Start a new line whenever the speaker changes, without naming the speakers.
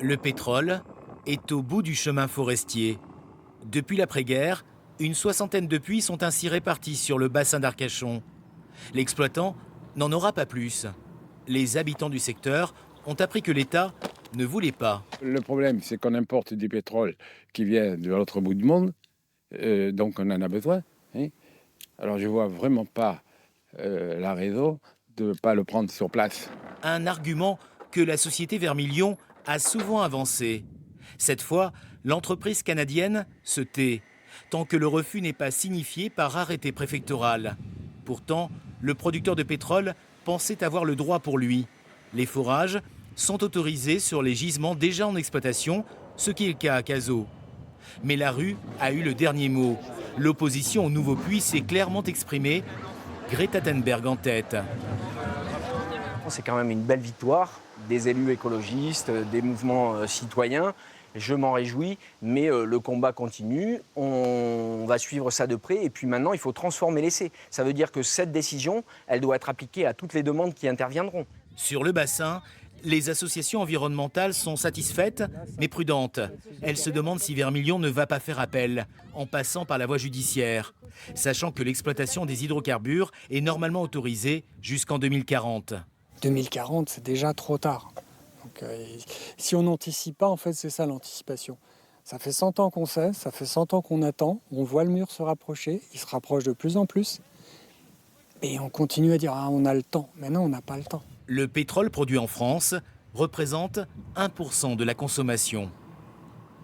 Le pétrole est au bout du chemin forestier. Depuis l'après-guerre, une soixantaine de puits sont ainsi répartis sur le bassin d'Arcachon. L'exploitant n'en aura pas plus. Les habitants du secteur ont appris que l'État ne voulait pas.
Le problème, c'est qu'on importe du pétrole qui vient de l'autre bout du monde, donc on en a besoin, hein. Alors je vois vraiment pas la raison de ne pas le prendre sur place.
Un argument que la société Vermilion a souvent avancé. Cette fois, l'entreprise canadienne se tait, tant que le refus n'est pas signifié par arrêté préfectoral. Pourtant, le producteur de pétrole pensait avoir le droit pour lui. Les forages sont autorisés sur les gisements déjà en exploitation, ce qui est le cas à Cazaux. Mais la rue a eu le dernier mot. L'opposition au nouveau puits s'est clairement exprimée, Greta Thunberg en tête.
C'est quand même une belle victoire des élus écologistes, des mouvements citoyens. Je m'en réjouis, mais le combat continue. On va suivre ça de près. Et puis maintenant, il faut transformer l'essai. Ça veut dire que cette décision, elle doit être appliquée à toutes les demandes qui interviendront.
Sur le bassin, les associations environnementales sont satisfaites, mais prudentes. Elles se demandent si Vermilion ne va pas faire appel, en passant par la voie judiciaire, sachant que l'exploitation des hydrocarbures est normalement autorisée jusqu'en 2040.
2040, c'est déjà trop tard. Donc, si on n'anticipe pas, en fait, c'est ça l'anticipation. Ça fait 100 ans qu'on sait, ça fait 100 ans qu'on attend, on voit le mur se rapprocher, il se rapproche de plus en plus. Et on continue à dire « ah, on a le temps ». Mais non, on n'a pas le temps.
Le pétrole produit en France représente 1% de la consommation.